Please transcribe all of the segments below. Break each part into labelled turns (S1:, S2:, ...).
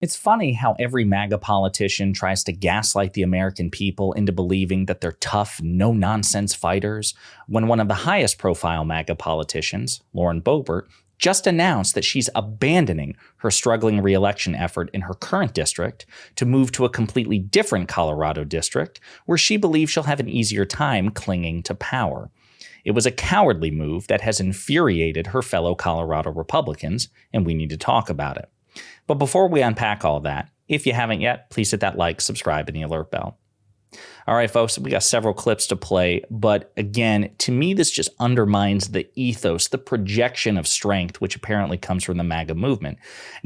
S1: It's funny how every MAGA politician tries to gaslight the American people into believing that they're tough, no-nonsense fighters, when one of the highest profile MAGA politicians, Lauren Boebert, just announced that she's abandoning her struggling re-election effort in her current district to move to a completely different Colorado district where she believes she'll have an easier time clinging to power. It was a cowardly move that has infuriated her fellow Colorado Republicans, and we need to talk about it. But before we unpack all that, if you haven't yet, please hit that like, subscribe, and the alert bell. All right, folks, we got several clips to play, but again, to me, this just undermines the ethos, the projection of strength, which apparently comes from the MAGA movement.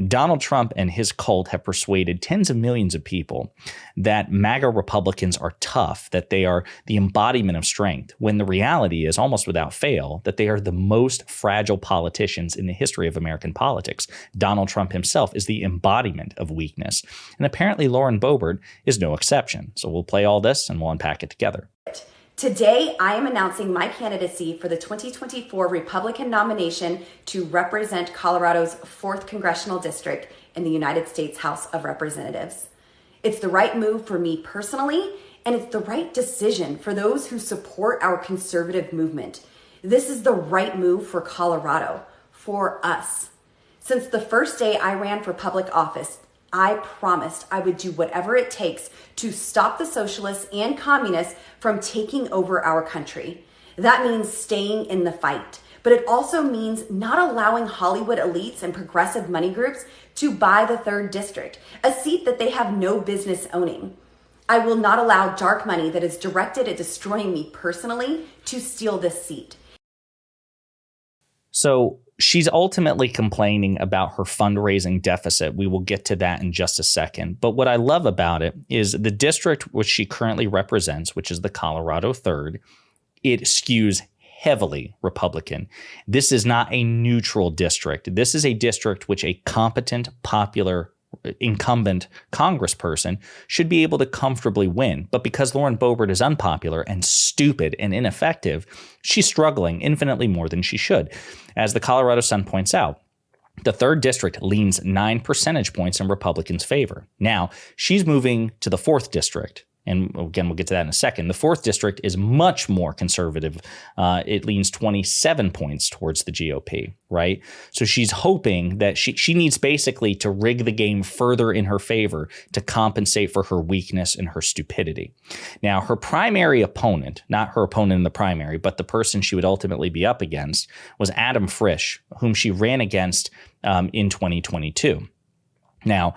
S1: Donald Trump and his cult have persuaded tens of millions of people that MAGA Republicans are tough, that they are the embodiment of strength, when the reality is, almost without fail, that they are the most fragile politicians in the history of American politics. Donald Trump himself is the embodiment of weakness, and apparently Lauren Boebert is no exception. So we'll play all this and we'll unpack it together.
S2: Today, I am announcing my candidacy for the 2024 Republican nomination to represent Colorado's 4th Congressional District in the United States House of Representatives. It's the right move for me personally, and it's the right decision for those who support our conservative movement. This is the right move for Colorado, for us. Since the first day I ran for public office, I promised I would do whatever it takes to stop the socialists and communists from taking over our country. That means staying in the fight, but it also means not allowing Hollywood elites and progressive money groups to buy the 3rd district, a seat that they have no business owning. I will not allow dark money that is directed at destroying me personally to steal this seat.
S1: So she's ultimately complaining about her fundraising deficit. We will get to that in just a second. But what I love about it is the district which she currently represents, which is the Colorado 3rd, it skews heavily Republican. This is not a neutral district. This is a district which a competent, popular incumbent congressperson should be able to comfortably win. But because Lauren Boebert is unpopular and stupid and ineffective, she's struggling infinitely more than she should. As the Colorado Sun points out, the 3rd district leans 9 percentage points in Republicans' favor. Now, she's moving to the 4th district. And again, we'll get to that in a second. The 4th district is much more conservative. It leans 27 points towards the GOP, right? So she's hoping that she needs basically to rig the game further in her favor to compensate for her weakness and her stupidity. Now, her primary opponent, not her opponent in the primary, but the person she would ultimately be up against, was Adam Frisch, whom she ran against in 2022. Now,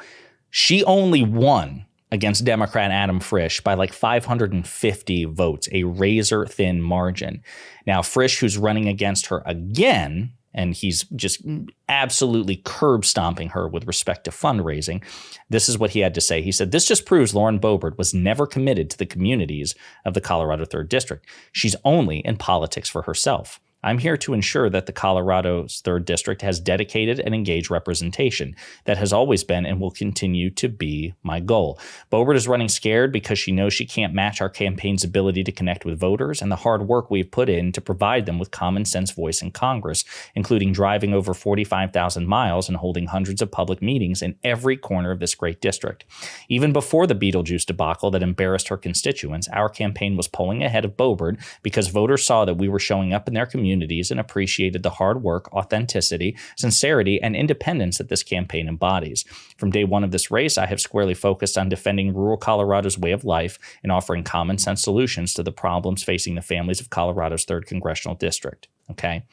S1: she only won against Democrat Adam Frisch by like 550 votes, a razor-thin margin. Now, Frisch, who's running against her again, and he's just absolutely curb-stomping her with respect to fundraising, this is what he had to say. He said, "This just proves Lauren Boebert was never committed to the communities of the Colorado 3rd District. She's only in politics for herself. I'm here to ensure that the Colorado's 3rd District has dedicated and engaged representation. That has always been and will continue to be my goal." Boebert is running scared because she knows she can't match our campaign's ability to connect with voters and the hard work we've put in to provide them with common sense voice in Congress, including driving over 45,000 miles and holding hundreds of public meetings in every corner of this great district. Even before the Beetlejuice debacle that embarrassed her constituents, our campaign was polling ahead of Boebert because voters saw that we were showing up in their communities and appreciated the hard work, authenticity, sincerity, and independence that this campaign embodies. From day one of this race, I have squarely focused on defending rural Colorado's way of life and offering common sense solutions to the problems facing the families of Colorado's 3rd Congressional District. Okay.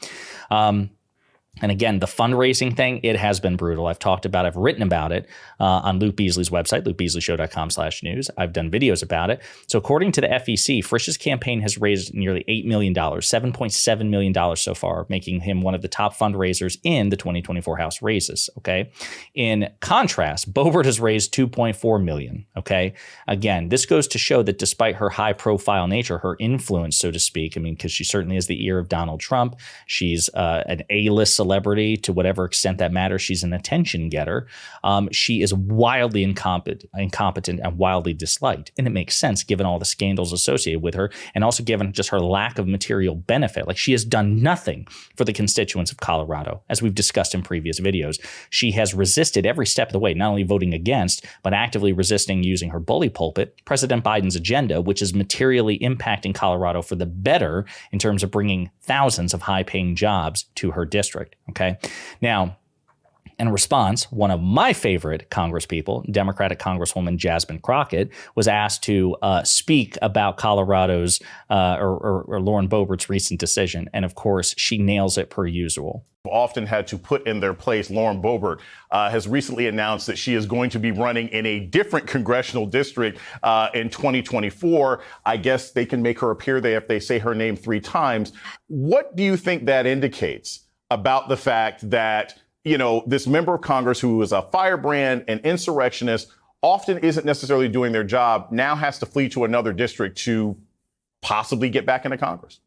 S1: And again, the fundraising thing, it has been brutal. I've talked about, I've written about it on Luke Beasley's website, lukebeasleyshow.com/news. I've done videos about it. So according to the FEC, Frisch's campaign has raised nearly $8 million, $7.7 million so far, making him one of the top fundraisers in the 2024 House races. Okay. In contrast, Boebert has raised $2.4 million. Okay. Again, this goes to show that despite her high profile nature, her influence, so to speak, I mean, because she certainly has the ear of Donald Trump. She's an A-list celebrity to whatever extent that matters. She's an attention getter. She is wildly incompetent and wildly disliked. And it makes sense given all the scandals associated with her and also given just her lack of material benefit. Like, she has done nothing for the constituents of Colorado, as we've discussed in previous videos. She has resisted every step of the way, not only voting against, but actively resisting using her bully pulpit, President Biden's agenda, which is materially impacting Colorado for the better in terms of bringing thousands of high-paying jobs to her district. Okay. Now, in response, one of my favorite congresspeople, Democratic Congresswoman Jasmine Crockett, was asked to speak about Colorado's or Lauren Boebert's recent decision. And of course, she nails it per usual.
S3: Often had to put in their place. Lauren Boebert has recently announced that she is going to be running in a different congressional district in 2024. I guess they can make her appear there if they say her name 3 times. What do you think that indicates about the fact that, you know, this member of Congress who is a firebrand and insurrectionist often isn't necessarily doing their job, now has to flee to another district to possibly get back into Congress?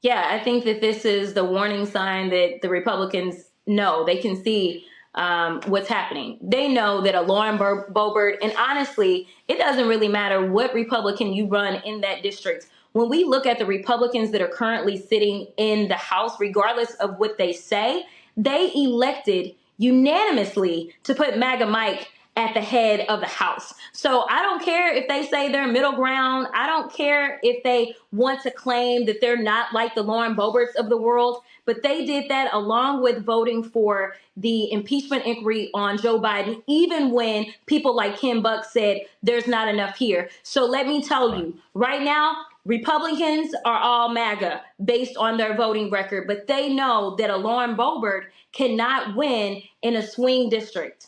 S4: Yeah, I think that this is the warning sign that the Republicans know. They can see what's happening. They know that a Lauren Boebert, and honestly, it doesn't really matter what Republican you run in that district. When we look at the Republicans that are currently sitting in the House, regardless of what they say, they elected unanimously to put MAGA Mike at the head of the House. So I don't care if they say they're middle ground. I don't care if they want to claim that they're not like the Lauren Boeberts of the world, but they did that along with voting for the impeachment inquiry on Joe Biden, even when people like Kim Buck said there's not enough here. So let me tell you, right now, Republicans are all MAGA based on their voting record, but they know that a Lauren Boebert cannot win in a swing district.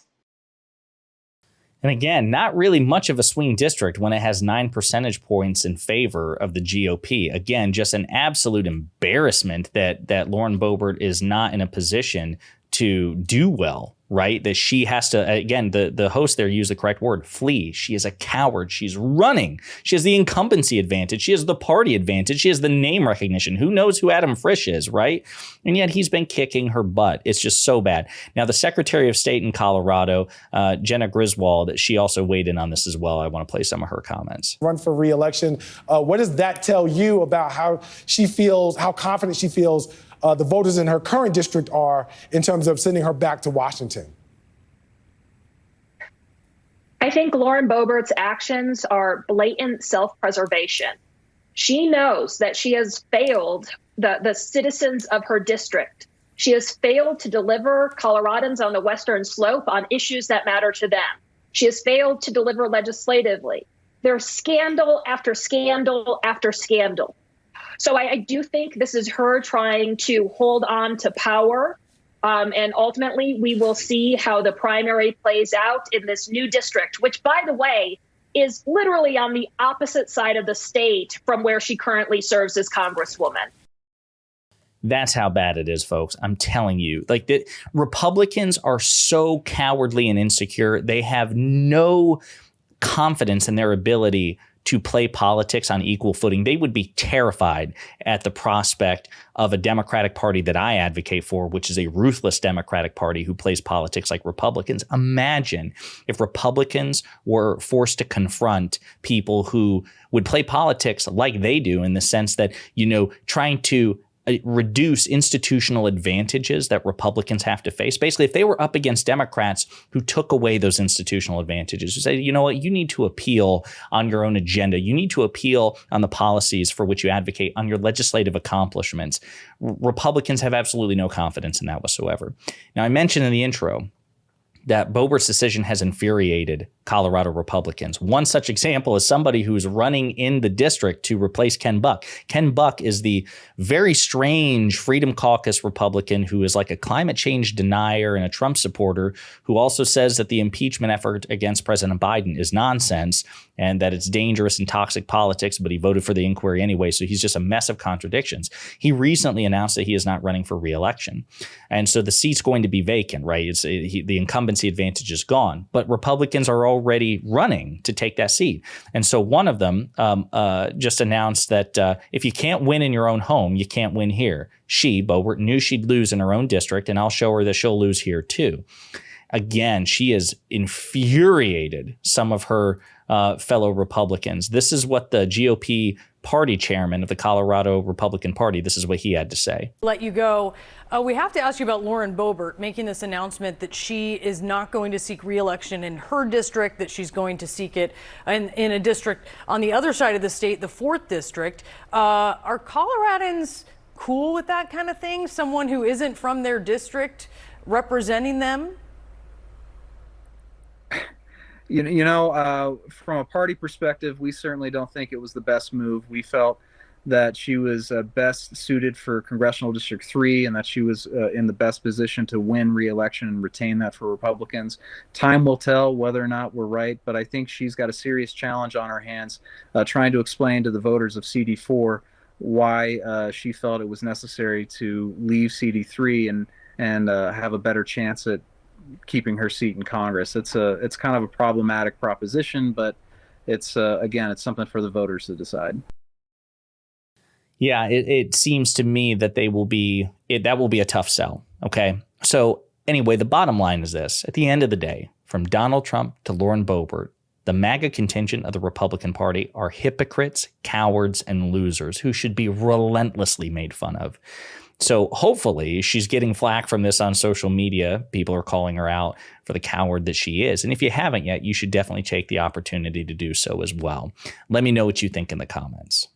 S1: And again, not really much of a swing district when it has 9 percentage points in favor of the GOP. Again, just an absolute embarrassment that Lauren Boebert is not in a position to do well, right? That she has to, again, the host there used the correct word, flee. She is a coward. She's running. She has the incumbency advantage. She has the party advantage. She has the name recognition. Who knows who Adam Frisch is, right? And yet he's been kicking her butt. It's just so bad. Now, the Secretary of State in Colorado, Jenna Griswald, she also weighed in on this as well. I want to play some of her comments.
S5: Run for re-election. What does that tell you about how she feels, how confident she feels the voters in her current district are in terms of sending her back to Washington?
S6: I think Lauren Boebert's actions are blatant self-preservation. She knows that she has failed the citizens of her district. She has failed to deliver Coloradans on the Western Slope on issues that matter to them. She has failed to deliver legislatively. There's scandal after scandal after scandal. So I do think this is her trying to hold on to power. And ultimately, we will see how the primary plays out in this new district, which, by the way, is literally on the opposite side of the state from where she currently serves as Congresswoman.
S1: That's how bad it is, folks. I'm telling you, like, the Republicans are so cowardly and insecure. They have no confidence in their ability to play politics on equal footing. They would be terrified at the prospect of a Democratic Party that I advocate for, which is a ruthless Democratic Party who plays politics like Republicans. Imagine if Republicans were forced to confront people who would play politics like they do, in the sense that, you know, trying to reduce institutional advantages that Republicans have to face. Basically, if they were up against Democrats who took away those institutional advantages, who say, you know what, you need to appeal on your own agenda. You need to appeal on the policies for which you advocate, on your legislative accomplishments. Republicans have absolutely no confidence in that whatsoever. Now, I mentioned in the intro that Boebert's decision has infuriated Colorado Republicans. One such example is somebody who's running in the district to replace Ken Buck. Ken Buck is the very strange Freedom Caucus Republican who is like a climate change denier and a Trump supporter, who also says that the impeachment effort against President Biden is nonsense and that it's dangerous and toxic politics, but he voted for the inquiry anyway. So he's just a mess of contradictions. He recently announced that he is not running for re-election. And so the seat's going to be vacant, right? The incumbent incumbency advantage is gone, but Republicans are already running to take that seat. And so one of them just announced that if you can't win in your own home, you can't win here. She, Boebert, knew she'd lose in her own district, and I'll show her that she'll lose here too. Again, she has infuriated some of her fellow Republicans. This is what the GOP party chairman of the Colorado Republican Party, this is what he had to say.
S7: Let you go. We have to ask you about Lauren Boebert making this announcement that she is not going to seek re-election in her district, that she's going to seek it in a district on the other side of the state, the 4th district. Are Coloradans cool with that kind of thing? Someone who isn't from their district representing them?
S8: From a party perspective, we certainly don't think it was the best move. We felt that she was best suited for Congressional District 3 and that she was in the best position to win re-election and retain that for Republicans. Time will tell whether or not we're right, but I think she's got a serious challenge on her hands trying to explain to the voters of CD4 why she felt it was necessary to leave CD3 and have a better chance at keeping her seat in Congress. It's kind of a problematic proposition, but it's it's something for the voters to decide.
S1: Yeah, it seems to me that that will be a tough sell. Okay, so anyway, the bottom line is this: at the end of the day, from Donald Trump to Lauren Boebert, the MAGA contingent of the Republican Party are hypocrites, cowards, and losers who should be relentlessly made fun of. So hopefully she's getting flack from this on social media. People are calling her out for the coward that she is. And if you haven't yet, you should definitely take the opportunity to do so as well. Let me know what you think in the comments.